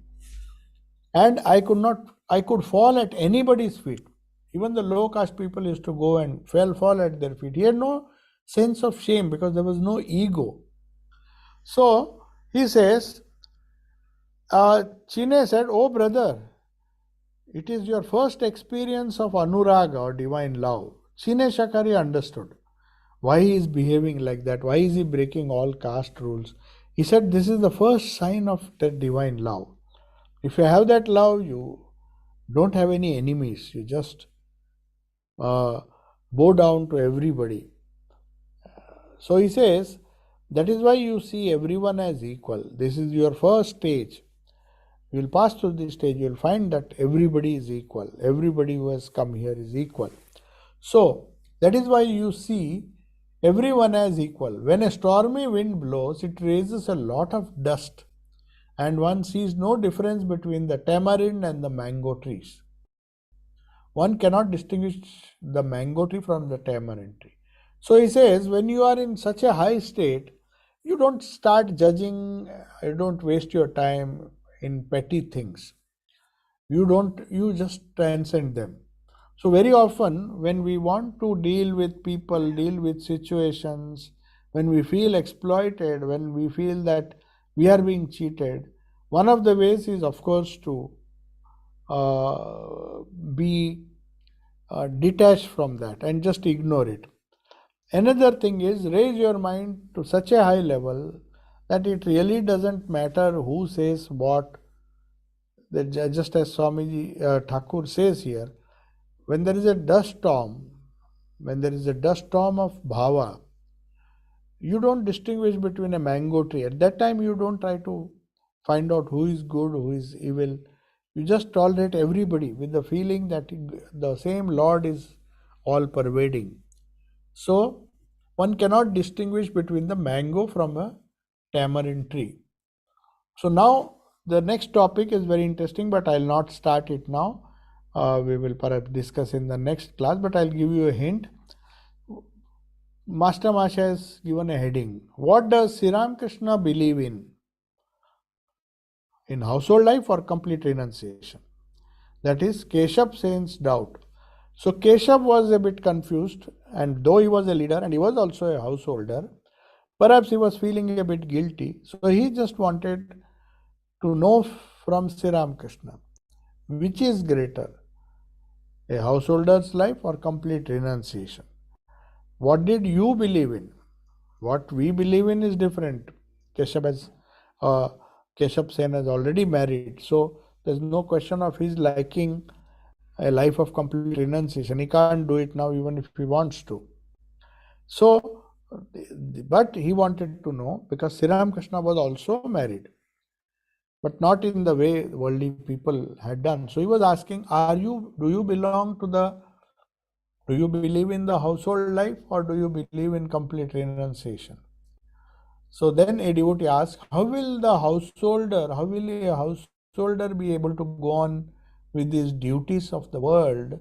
And I could fall at anybody's feet. Even the low caste people used to go and fall at their feet. He had no sense of shame because there was no ego. So he says, Chine said, oh brother, it is your first experience of anuraga or divine love. Chine Shakari understood why he is behaving like that, why is he breaking all caste rules. He said, this is the first sign of that divine love. If you have that love, you don't have any enemies. You just bow down to everybody. So he says, that is why you see everyone as equal. This is your first stage. You will pass through this stage, you will find that everybody is equal. Everybody who has come here is equal. So, that is why you see everyone as equal. When a stormy wind blows, it raises a lot of dust, and one sees no difference between the tamarind and the mango trees. One cannot distinguish the mango tree from the tamarind tree. So he says, when you are in such a high state, you don't start judging, you don't waste your time in petty things. You just transcend them. So very often when we want to deal with people, deal with situations, when we feel exploited, when we feel that we are being cheated, one of the ways is of course to be detached from that and just ignore it. Another thing is raise your mind to such a high level that it really doesn't matter who says what. Just as Swami Thakur says here, when there is a dust storm, of bhava, you don't distinguish between a mango tree. At that time, you don't try to find out who is good, who is evil. You just tolerate everybody with the feeling that the same Lord is all pervading. So one cannot distinguish between the mango from a tamarind tree. So now the next topic is very interesting, but I'll not start it now. We will perhaps discuss in the next class, but I'll give you a hint. Master Masha has given a heading. What does Sri Ramakrishna believe in household life or complete renunciation? That is, Keshav sends doubt. So Keshav was a bit confused, and though he was a leader and he was also a householder, perhaps he was feeling a bit guilty. So he just wanted to know from Sri Ramakrishna, which is greater, a householder's life or complete renunciation? What did you believe in? What we believe in is different. Keshav has, uh, Keshav Sen has already married, so there's no question of his liking a life of complete renunciation. He can't do it now, even if he wants to. So, but he wanted to know because Sri Ramakrishna was also married, but not in the way worldly people had done. So he was asking, do you belong to do you believe in the household life or do you believe in complete renunciation? So then a devotee asks, how will a householder be able to go on with these duties of the world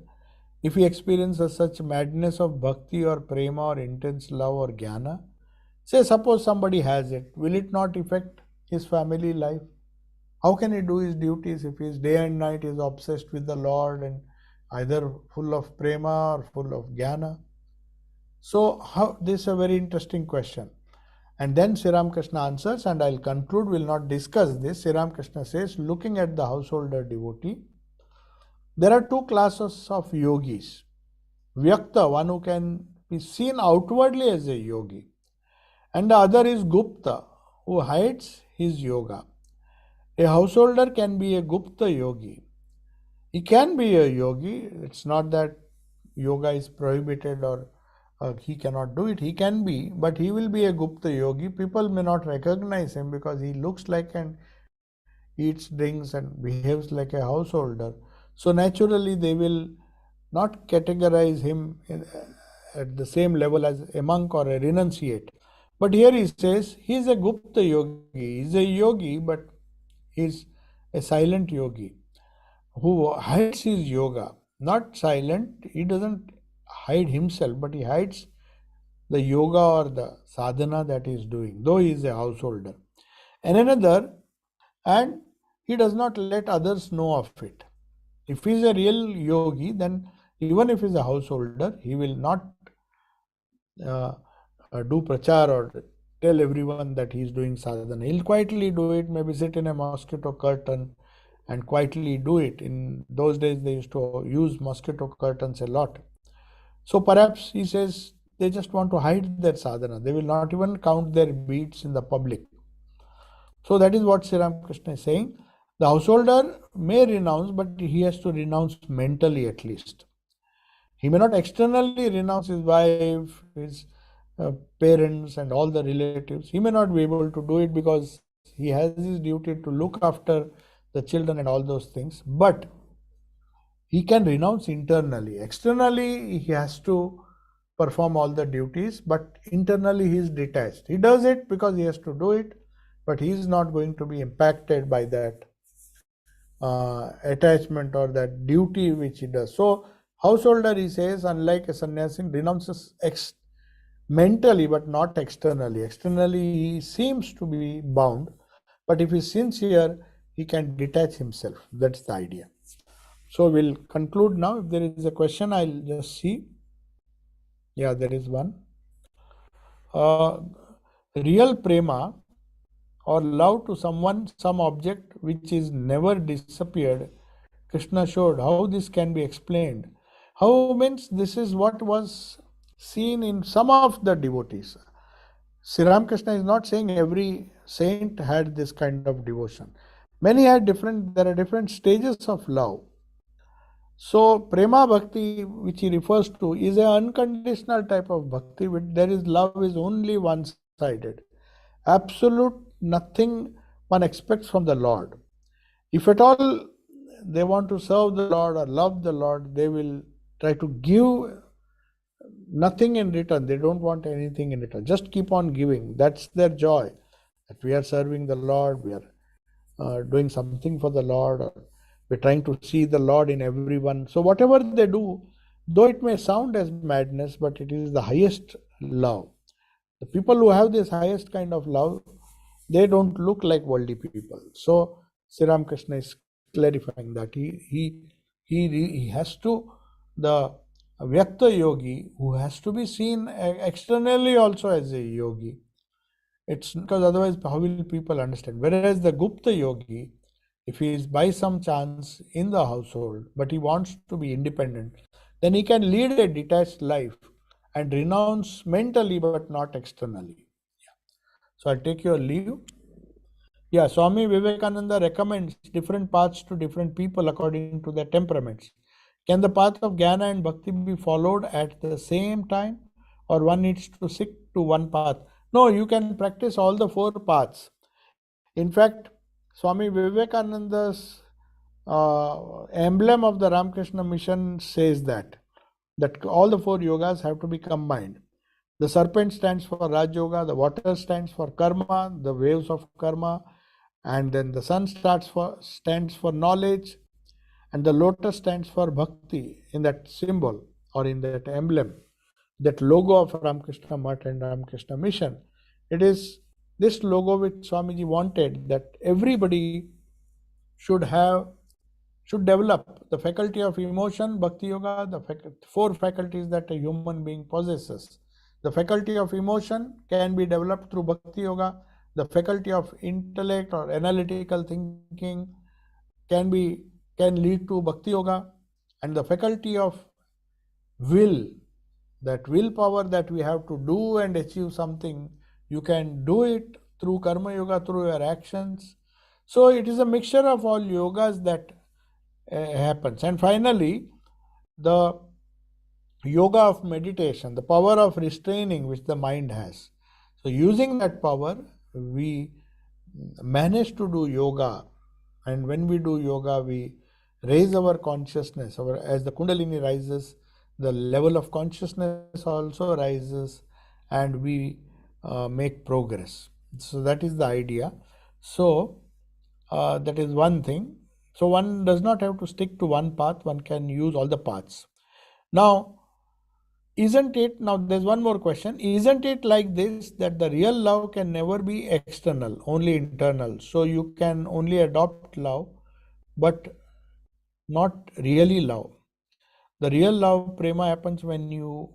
if he experiences such madness of bhakti or prema or intense love or jnana? Say, suppose somebody has it, will it not affect his family life? How can he do his duties if his day and night is obsessed with the Lord and either full of prema or full of jnana? So this is a very interesting question. And then Sri Ramakrishna answers, and I'll conclude, we'll not discuss this. Sri Ramakrishna says, looking at the householder devotee, there are two classes of yogis. Vyakta, one who can be seen outwardly as a yogi, and the other is Gupta, who hides his yoga. A householder can be a Gupta yogi. He can be a yogi. It's not that yoga is prohibited or he cannot do it. He can be, but he will be a Gupta yogi. People may not recognize him because he looks like and eats, drinks, and behaves like a householder. So naturally, they will not categorize him at the same level as a monk or a renunciate. But here he says he is a Gupta yogi. He is a yogi, but he is a silent yogi who hides his yoga. Not silent, he doesn't hide himself, but he hides the yoga or the sadhana that he is doing, though he is a householder. And another, and he does not let others know of it. If he is a real yogi, then even if he is a householder, he will not do prachar or tell everyone that he is doing sadhana. He'll quietly do it, maybe sit in a mosquito curtain and quietly do it. In those days, they used to use mosquito curtains a lot. So perhaps he says they just want to hide their sadhana. They will not even count their beads in the public. So that is what Sri Ramakrishna is saying. The householder may renounce, but he has to renounce mentally at least. He may not externally renounce his wife, his parents, and all the relatives. He may not be able to do it because he has his duty to look after the children and all those things. But he can renounce internally. Externally, he has to perform all the duties, but internally he is detached. He does it because he has to do it, but he is not going to be impacted by that attachment or that duty which he does. So householder, he says, unlike a sannyasi, renounces mentally but not externally. Externally he seems to be bound, but if he is sincere, he can detach himself. That's the idea. So we'll conclude now. If there is a question, I'll just see. Yeah, there is one. Real prema or love to someone, some object which is never disappeared, Krishna showed how this can be explained. How means this is what was seen in some of the devotees. Sri Ramakrishna is not saying every saint had this kind of devotion. Many had there are different stages of love. So prema bhakti, which he refers to, is an unconditional type of bhakti. There is love is only one-sided. Absolute nothing one expects from the Lord. If at all they want to serve the Lord or love the Lord, they will try to give nothing in return. They don't want anything in return. Just keep on giving. That's their joy. That we are serving the Lord, we are doing something for the Lord, or we're trying to see the Lord in everyone. So whatever they do, though it may sound as madness, but it is the highest love. The people who have this highest kind of love, they don't look like worldly people. So Sri Ramakrishna is clarifying that he has to, the Vyakta yogi, who has to be seen externally also as a yogi. It's because otherwise, how will people understand? Whereas the Gupta yogi, if he is by some chance in the household, but he wants to be independent, then he can lead a detached life and renounce mentally but not externally. So I'll take your leave. Yeah, Swami Vivekananda recommends different paths to different people according to their temperaments. Can the path of Jnana and Bhakti be followed at the same time, or one needs to stick to one path? No, you can practice all the four paths. In fact, Swami Vivekananda's emblem of the Ramakrishna mission says that all the four yogas have to be combined. The serpent stands for Raj Yoga, the water stands for karma, the waves of karma, and then the sun stands for knowledge, and the lotus stands for bhakti in that symbol or in that emblem, that logo of Ramakrishna Math and Ramakrishna Mission. It is this logo which Swamiji wanted, that everybody should have, should develop the faculty of emotion, Bhakti Yoga, the four faculties that a human being possesses. The faculty of emotion can be developed through Bhakti Yoga. The faculty of intellect or analytical thinking can lead to Bhakti Yoga, and the faculty of will, that willpower that we have to do and achieve something, you can do it through Karma Yoga, through your actions. So it is a mixture of all yogas that happens. And finally, the yoga of meditation, the power of restraining which the mind has. So using that power, we manage to do yoga. And when we do yoga, we raise our consciousness. As the Kundalini rises, the level of consciousness also rises, and we make progress. So that is the idea. So that is one thing. So one does not have to stick to one path, one can use all the paths. Now, now there's one more question. Isn't it like this, that the real love can never be external, only internal? So you can only adopt love, but not really love. The real love, prema, happens when you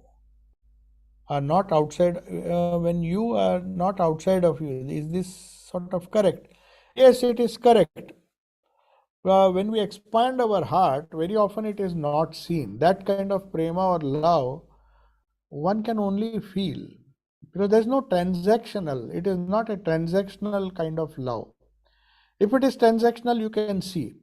are not outside, when you are not outside of you. Is this sort of correct? Yes, it is correct. When we expand our heart, very often it is not seen. That kind of prema or love, one can only feel, because there is no transactional. It is not a transactional kind of love. If it is transactional, you can see.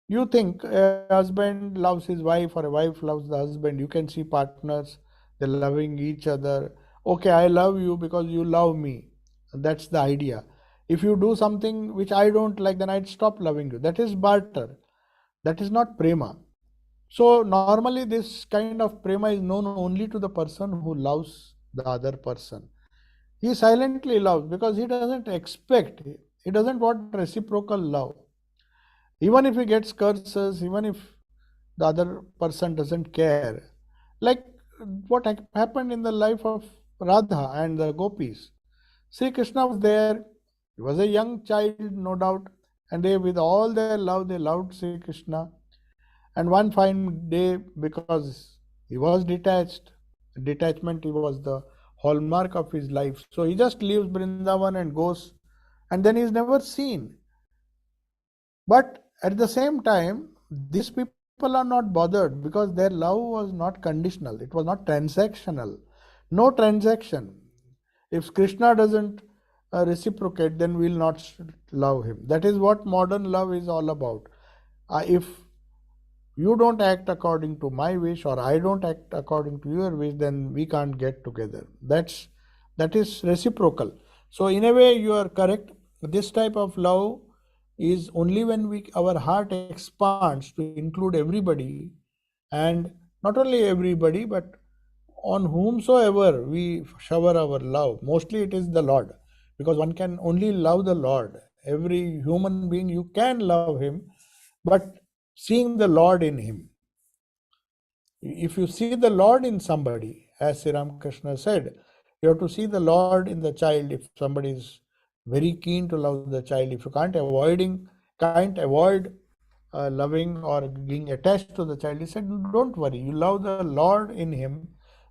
You think a husband loves his wife or a wife loves the husband. You can see partners, they're loving each other. Okay, I love you because you love me. That's the idea. If you do something which I don't like, then I'd stop loving you. That is barter. That is not prema. So normally this kind of prema is known only to the person who loves the other person. He silently loves because he doesn't expect, he doesn't want reciprocal love. Even if he gets curses, even if the other person doesn't care. Like what happened in the life of Radha and the gopis. Sri Krishna was there. He was a young child, no doubt, and they, with all their love, they loved Sri Krishna. And one fine day, because he was detached, detachment was the hallmark of his life. So he just leaves Vrindavan and goes, and then he is never seen. But at the same time, these people are not bothered because their love was not conditional. It was not transactional. No transaction. If Krishna doesn't reciprocate, then we will not love him. That is what modern love is all about. If you don't act according to my wish, or I don't act according to your wish, then we can't get together. That is reciprocal. So in a way, you are correct. This type of love is only when our heart expands to include everybody, and not only everybody, but on whomsoever we shower our love, mostly it is the Lord, because one can only love the Lord. Every human being, you can love him, but seeing the Lord in him. If you see the Lord in somebody, as Sri Ramakrishna said, you have to see the Lord in the child. If somebody is very keen to love the child, if you can't avoid loving or being attached to the child, he said, don't worry, you love the Lord in him,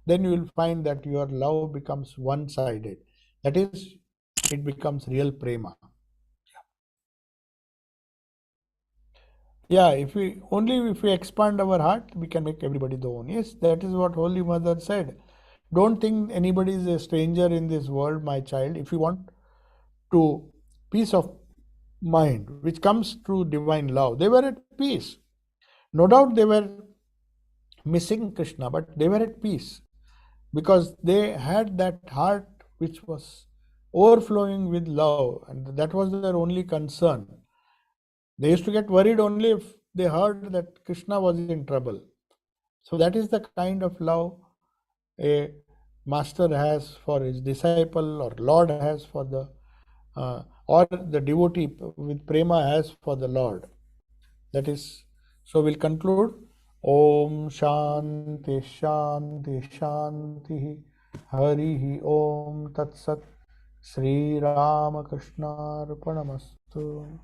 then you will find that your love becomes one-sided. That is, it becomes real prema. Yeah, if we expand our heart, we can make everybody the own. Yes, that is what Holy Mother said. Don't think anybody is a stranger in this world, my child. If you want to peace of mind, which comes through divine love, they were at peace. No doubt they were missing Krishna, but they were at peace because they had that heart which was overflowing with love, and that was their only concern. They used to get worried only if they heard that Krishna was in trouble. So that is the kind of love a master has for his disciple, or Lord has for or the devotee with prema has for the Lord. That is, so we'll conclude. Om Shanti Shanti Shanti Hari Om Tat Sat Sri Ramakrishna Arpanamastu.